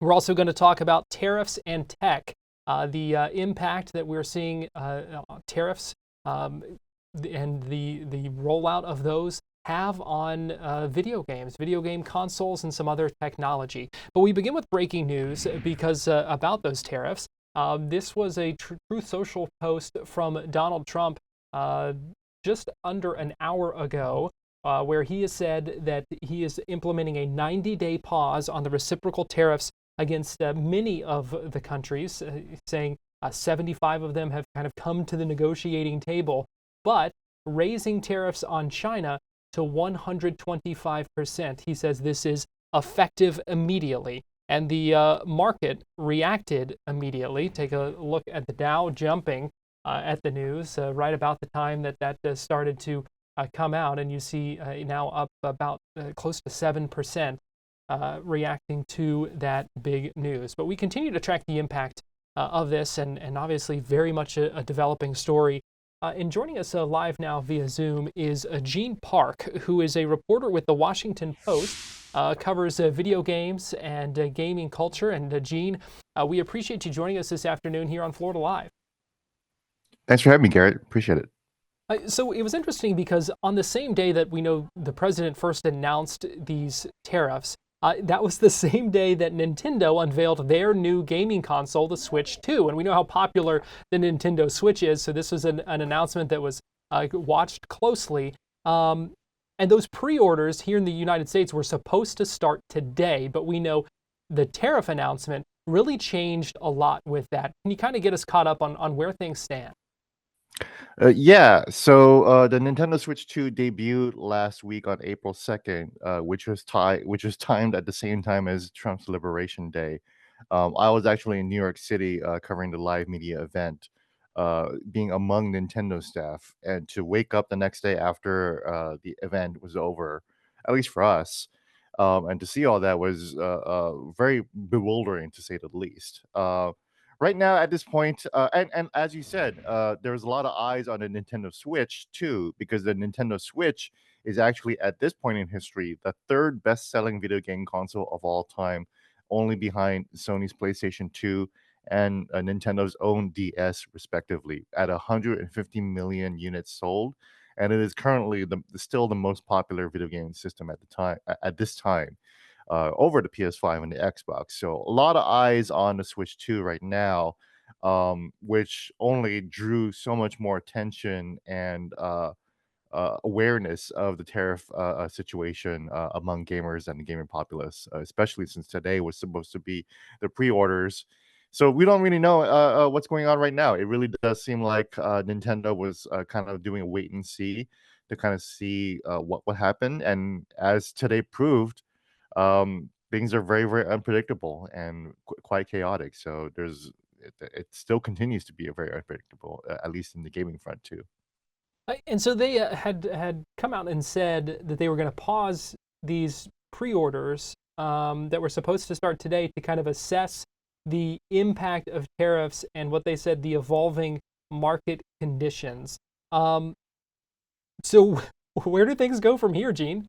We're also going to talk about tariffs and tech, the impact that we're seeing tariffs um, and the rollout of those have on video game consoles, and some other technology. But we begin with breaking news because about those tariffs. This was a Truth Social post from Donald Trump uh, just under an hour ago, where he has said that he is implementing a 90-day pause on the reciprocal tariffs against many of the countries, saying 75 of them have kind of come to the negotiating table, but raising tariffs on China to 125%. He says this is effective immediately. And the market reacted immediately. Take a look at the Dow jumping at the news right about the time that started to come out. And you see now up about close to 7%. Reacting to that big news. But we continue to track the impact of this, and obviously very much a developing story. And joining us live now via Zoom is Gene Park, who is a reporter with the Washington Post, covers video games and gaming culture. And Gene, we appreciate you joining us this afternoon here on Florida Live. Thanks for having me, Garrett. Appreciate it. So it was interesting because on the same day that we know the president first announced these tariffs, that was the same day that Nintendo unveiled their new gaming console, the Switch 2. And we know how popular the Nintendo Switch is, so this was an announcement that was watched closely. And those pre-orders here in the United States were supposed to start today, but we know the tariff announcement really changed a lot with that. Can you kind of get us caught up on where things stand? Yeah, so the Nintendo Switch 2 debuted last week on April 2nd, which was timed at the same time as Trump's Liberation Day. I was actually in New York City covering the live media event, being among Nintendo staff, and to wake up the next day after the event was over, at least for us, and to see all that was very bewildering to say the least. Right now at this point, and as you said, there's a lot of eyes on the Nintendo Switch too, because the Nintendo Switch is actually at this point in history the third best-selling video game console of all time, only behind Sony's PlayStation 2 and Nintendo's own DS, respectively, at 150 million units sold, and it is currently still the most popular video game system at the time at this time, over the PS5 and the Xbox. So a lot of eyes on the Switch 2 right now, which only drew so much more attention and awareness of the tariff situation among gamers and the gaming populace, especially since today was supposed to be the pre-orders. So we don't really know what's going on right now. It really does seem like Nintendo was kind of doing a wait and see to kind of see what would happen. And as today proved, things are very, very unpredictable and quite chaotic. So it still continues to be a very unpredictable, at least in the gaming front too. And so they had come out and said that they were going to pause these pre-orders that were supposed to start today to kind of assess the impact of tariffs and what they said the evolving market conditions. So where do things go from here, Gene?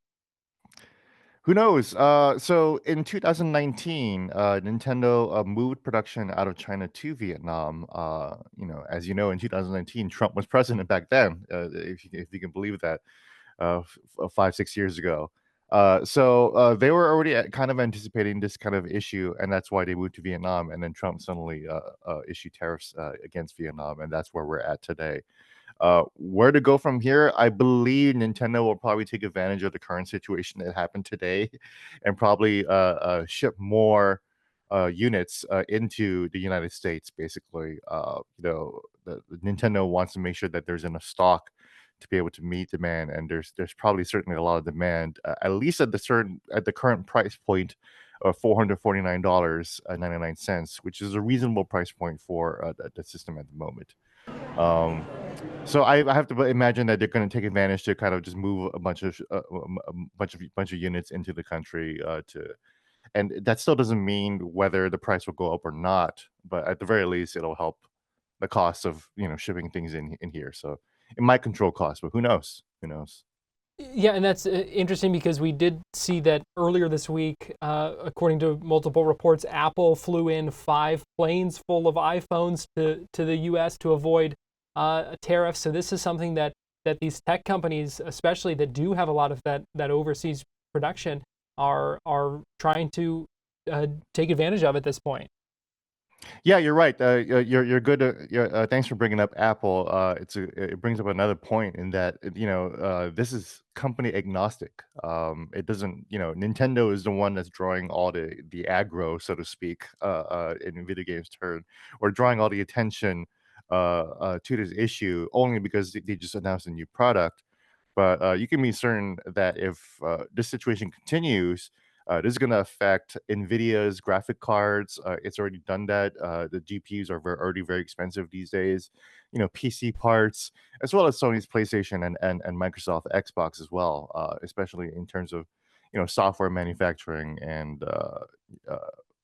Who knows? So in 2019, Nintendo moved production out of China to Vietnam. As you know, in 2019, Trump was president back then, if you can believe that, 5, 6 years ago. So they were already kind of anticipating this kind of issue, and that's why they moved to Vietnam. And then Trump suddenly issued tariffs against Vietnam, and that's where we're at today. Where to go from here? I believe Nintendo will probably take advantage of the current situation that happened today, and probably ship more units into the United States. Basically, the Nintendo wants to make sure that there's enough stock to be able to meet demand, and there's probably certainly a lot of demand, at least at the current price point of $449.99, which is a reasonable price point for the system at the moment. Um, so I have to imagine that they're going to take advantage to kind of just move a bunch of units into the country and that still doesn't mean whether the price will go up or not, but at the very least it'll help the cost of shipping things in here. So it might control costs, but who knows? Who knows? Yeah, and that's interesting because we did see that earlier this week, according to multiple reports, Apple flew in 5 planes full of iPhones to the U.S. to avoid tariffs. So this is something that these tech companies, especially that do have a lot of that overseas production, are trying to take advantage of at this point. Yeah, you're right. You're good. Thanks for bringing up Apple. It brings up another point in that this is company agnostic. It doesn't Nintendo is the one that's drawing all the aggro, so to speak, in video games turn, or drawing all the attention to this issue only because they just announced a new product. But you can be certain that if this situation continues, this is going to affect NVIDIA's graphic cards. It's already done that. The GPUs are already very expensive these days. PC parts, as well as Sony's PlayStation and Microsoft Xbox as well, especially in terms of software manufacturing and uh,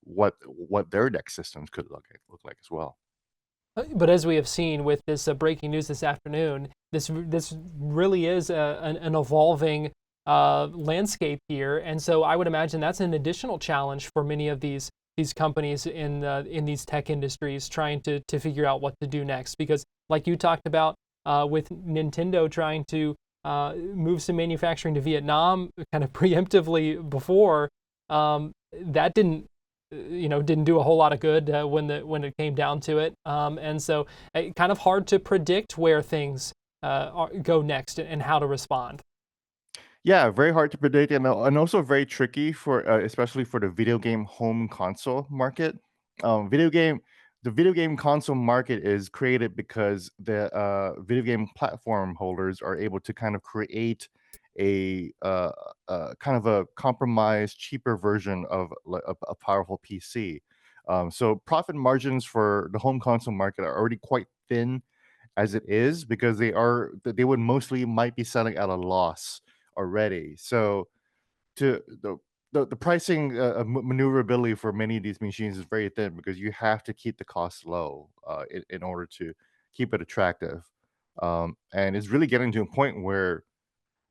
what their next systems could look like as well. But as we have seen with this breaking news this afternoon, this really is an evolving landscape here, and so I would imagine that's an additional challenge for many of these companies in these tech industries trying to figure out what to do next. Because, like you talked about with Nintendo trying to move some manufacturing to Vietnam, kind of preemptively before, that didn't do a whole lot of good when it came down to it. And so kind of hard to predict where things go next and how to respond. Yeah, very hard to predict, and also very tricky for especially for the video game home console market. Video game, the video game console market is created because the video game platform holders are able to kind of create a kind of a compromised, cheaper version of a powerful PC. So profit margins for the home console market are already quite thin as it is because they would mostly might be selling at a loss already. So to the pricing maneuverability for many of these machines is very thin because you have to keep the costs low in order to keep it attractive. And it's really getting to a point where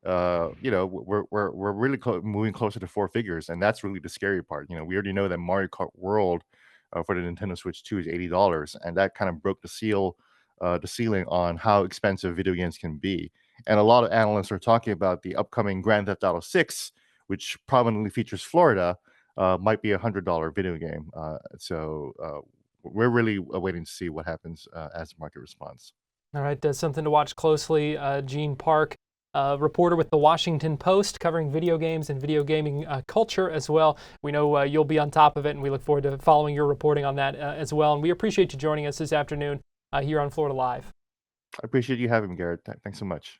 we're really moving closer to four figures, and that's really the scary part. We already know that Mario Kart World for the Nintendo Switch 2 is $80, and that kind of broke the ceiling on how expensive video games can be. And a lot of analysts are talking about the upcoming Grand Theft Auto 6, which prominently features Florida, might be $100 video game. So we're really waiting to see what happens as the market responds. All right, something to watch closely. Gene Park, reporter with the Washington Post, covering video games and video gaming culture as well. We know you'll be on top of it, and we look forward to following your reporting on that as well. And we appreciate you joining us this afternoon here on Florida Live. I appreciate you having me, Garrett. Thanks so much.